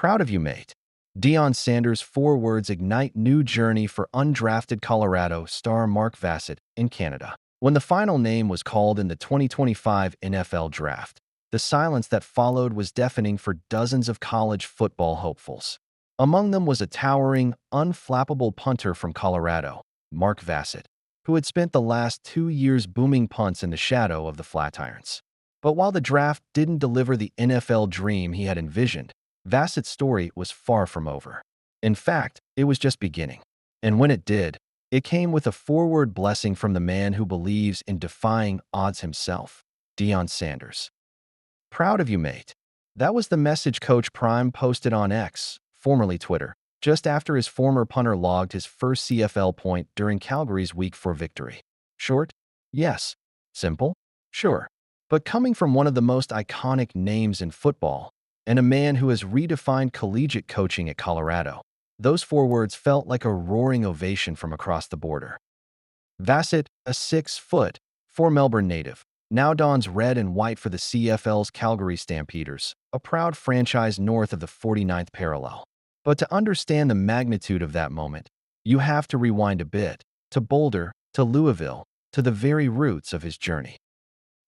Proud of you, mate. Deion Sanders' 4 words ignite new journey for undrafted Colorado star Mark Vassett in Canada. When the final name was called in the 2025 NFL Draft, the silence that followed was deafening for dozens of college football hopefuls. Among them was a towering, unflappable punter from Colorado, Mark Vassett, who had spent the last 2 years booming punts in the shadow of the Flatirons. But while the draft didn't deliver the NFL dream he had envisioned, Vassett's story was far from over. In fact, it was just beginning. And when it did, it came with a forward blessing from the man who believes in defying odds himself, Deion Sanders. Proud of you, mate. That was the message Coach Prime posted on X, formerly Twitter, just after his former punter logged his first CFL point during Calgary's Week 4 victory. Short? Yes. Simple? Sure. But coming from one of the most iconic names in football, and a man who has redefined collegiate coaching at Colorado, those 4 words felt like a roaring ovation from across the border. Vassett, a 6-foot, 4 Melbourne native, now dons red and white for the CFL's Calgary Stampeders, a proud franchise north of the 49th parallel. But to understand the magnitude of that moment, you have to rewind a bit, to Boulder, to Louisville, to the very roots of his journey.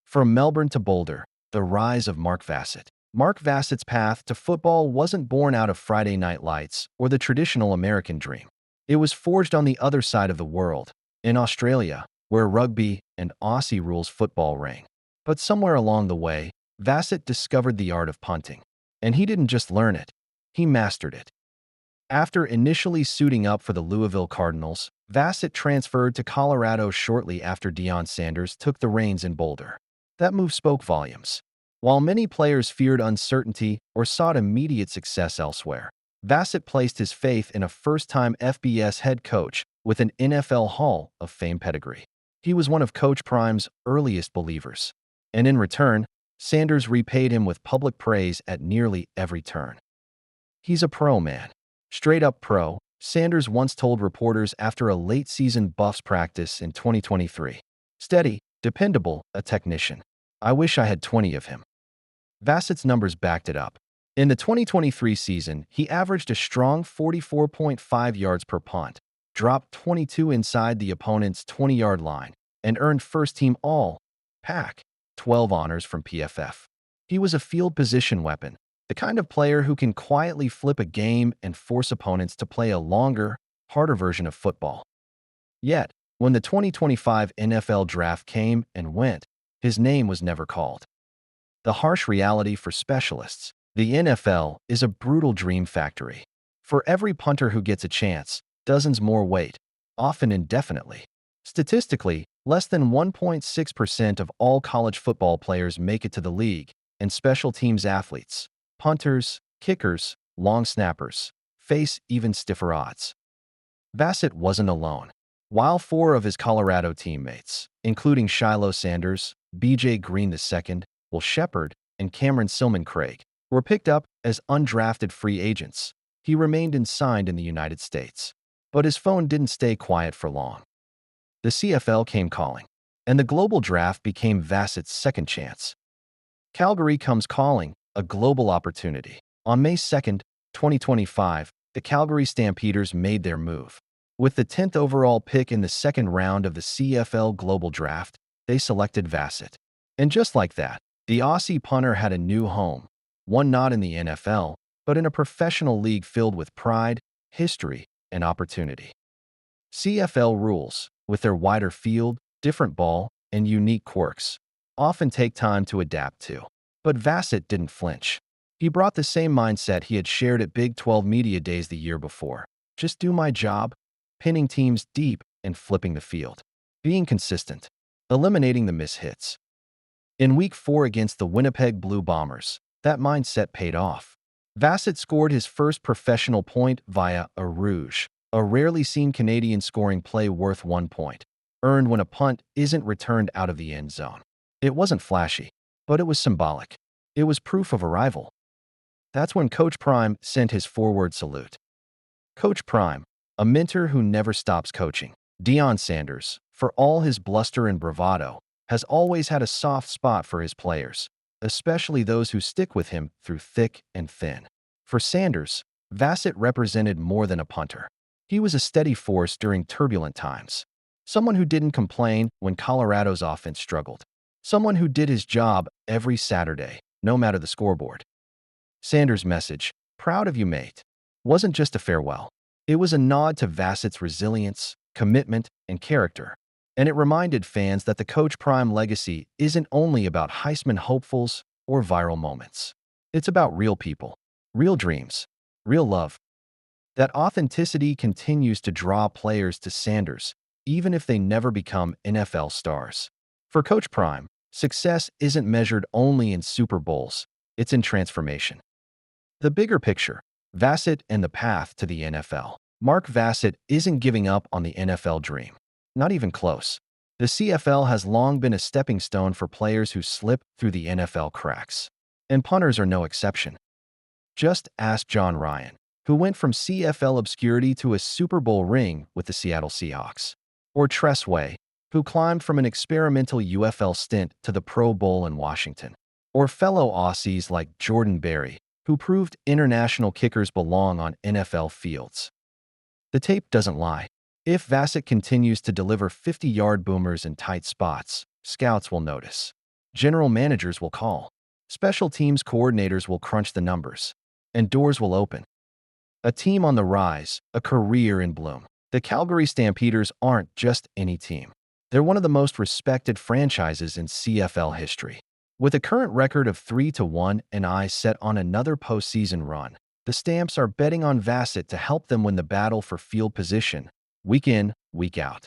From Melbourne to Boulder, the rise of Mark Vassett. Mark Vassett's path to football wasn't born out of Friday Night Lights or the traditional American dream. It was forged on the other side of the world, in Australia, where rugby and Aussie rules football rang. But somewhere along the way, Vassett discovered the art of punting. And he didn't just learn it, he mastered it. After initially suiting up for the Louisville Cardinals, Vassett transferred to Colorado shortly after Deion Sanders took the reins in Boulder. That move spoke volumes. While many players feared uncertainty or sought immediate success elsewhere, Vassett placed his faith in a first-time FBS head coach with an NFL Hall of Fame pedigree. He was one of Coach Prime's earliest believers, and in return, Sanders repaid him with public praise at nearly every turn. He's a pro, man. Straight-up pro, Sanders once told reporters after a late-season Buffs practice in 2023. Steady, dependable, a technician. I wish I had 20 of him. Vassett's numbers backed it up. In the 2023 season, he averaged a strong 44.5 yards per punt, dropped 22 inside the opponent's 20-yard line, and earned first-team All-Pac 12 honors from PFF. He was a field position weapon, the kind of player who can quietly flip a game and force opponents to play a longer, harder version of football. Yet, when the 2025 NFL Draft came and went, his name was never called. The harsh reality for specialists: the NFL is a brutal dream factory. For every punter who gets a chance, dozens more wait, often indefinitely. Statistically, less than 1.6% of all college football players make it to the league, and special teams athletes, punters, kickers, long snappers, face even stiffer odds. Vassett wasn't alone. While 4 of his Colorado teammates, including Shiloh Sanders, B.J. Green II, Will Shepard, and Cameron Silman Craig, were picked up as undrafted free agents, he remained unsigned in the United States. But his phone didn't stay quiet for long. The CFL came calling, and the global draft became Vassett's second chance. Calgary comes calling, a global opportunity. On May 2, 2025, the Calgary Stampeders made their move. With the 10th overall pick in the second round of the CFL Global Draft, they selected Vassett. And just like that, the Aussie punter had a new home, one not in the NFL, but in a professional league filled with pride, history, and opportunity. CFL rules, with their wider field, different ball, and unique quirks, often take time to adapt to. But Vassett didn't flinch. He brought the same mindset he had shared at Big 12 Media Days the year before. Just do my job, pinning teams deep and flipping the field. Being consistent, eliminating the mishits. In Week 4 against the Winnipeg Blue Bombers, that mindset paid off. Vassett scored his first professional point via a rouge, a rarely seen Canadian scoring play worth 1 point, earned when a punt isn't returned out of the end zone. It wasn't flashy, but it was symbolic. It was proof of arrival. That's when Coach Prime sent his forward salute. Coach Prime, a mentor who never stops coaching. Deion Sanders, for all his bluster and bravado, has always had a soft spot for his players, especially those who stick with him through thick and thin. For Sanders, Vassett represented more than a punter. He was a steady force during turbulent times. Someone who didn't complain when Colorado's offense struggled. Someone who did his job every Saturday, no matter the scoreboard. Sanders' message, "Proud of you, mate," wasn't just a farewell. It was a nod to Vassett's resilience, commitment, and character. And it reminded fans that the Coach Prime legacy isn't only about Heisman hopefuls or viral moments. It's about real people, real dreams, real love. That authenticity continues to draw players to Sanders, even if they never become NFL stars. For Coach Prime, success isn't measured only in Super Bowls, it's in transformation. The bigger picture, Vassett and the path to the NFL. Mark Vassett isn't giving up on the NFL dream. Not even close. The CFL has long been a stepping stone for players who slip through the NFL cracks. And punters are no exception. Just ask John Ryan, who went from CFL obscurity to a Super Bowl ring with the Seattle Seahawks. Or Tress Way, who climbed from an experimental UFL stint to the Pro Bowl in Washington. Or fellow Aussies like Jordan Berry, who proved international kickers belong on NFL fields. The tape doesn't lie. If Vassett continues to deliver 50-yard boomers in tight spots, scouts will notice. General managers will call. Special teams coordinators will crunch the numbers. And doors will open. A team on the rise, a career in bloom. The Calgary Stampeders aren't just any team. They're one of the most respected franchises in CFL history. With a current record of 3-1 and eyes set on another postseason run, the Stamps are betting on Vassett to help them win the battle for field position, week in, week out.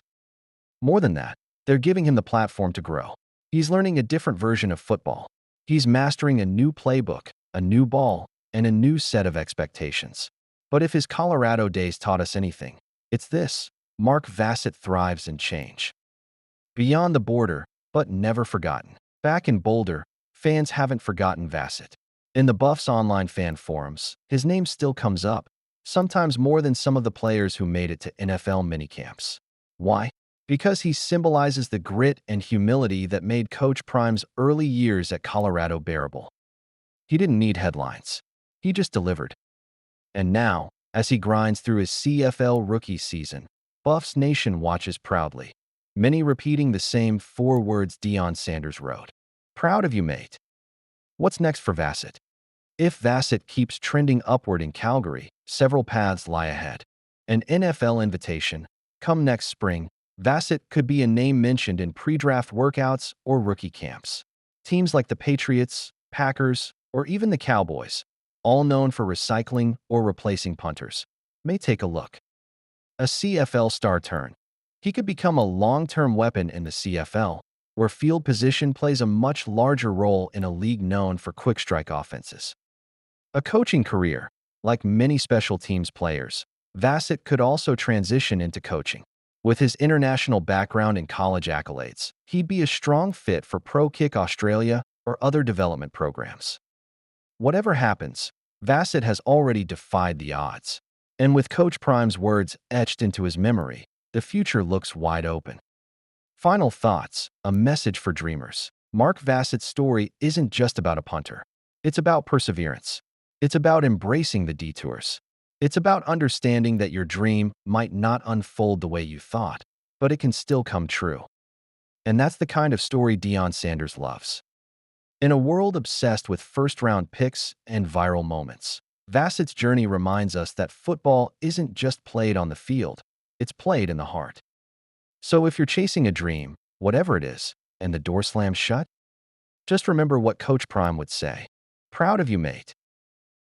More than that, they're giving him the platform to grow. He's learning a different version of football. He's mastering a new playbook, a new ball, and a new set of expectations. But if his Colorado days taught us anything, it's this: Mark Vassett thrives in change. Beyond the border, but never forgotten. Back in Boulder, fans haven't forgotten Vassett. In the Buffs online fan forums, his name still comes up, sometimes more than some of the players who made it to NFL minicamps. Why? Because he symbolizes the grit and humility that made Coach Prime's early years at Colorado bearable. He didn't need headlines. He just delivered. And now, as he grinds through his CFL rookie season, Buffs Nation watches proudly, many repeating the same 4 words Deion Sanders wrote. "Proud of you, mate." What's next for Vassett? If Vassett keeps trending upward in Calgary, several paths lie ahead. An NFL invitation. Come next spring, Vassett could be a name mentioned in pre-draft workouts or rookie camps. Teams like the Patriots, Packers, or even the Cowboys, all known for recycling or replacing punters, may take a look. A CFL star turn. He could become a long-term weapon in the CFL, where field position plays a much larger role in a league known for quick-strike offenses. A coaching career. Like many special teams players, Vassett could also transition into coaching. With his international background and college accolades, he'd be a strong fit for Pro Kick Australia or other development programs. Whatever happens, Vassett has already defied the odds. And with Coach Prime's words etched into his memory, the future looks wide open. Final thoughts, a message for dreamers. Mark Vassett's story isn't just about a punter. It's about perseverance. It's about embracing the detours. It's about understanding that your dream might not unfold the way you thought, but it can still come true. And that's the kind of story Deion Sanders loves. In a world obsessed with first-round picks and viral moments, Vassett's journey reminds us that football isn't just played on the field, it's played in the heart. So if you're chasing a dream, whatever it is, and the door slams shut, just remember what Coach Prime would say. Proud of you, mate.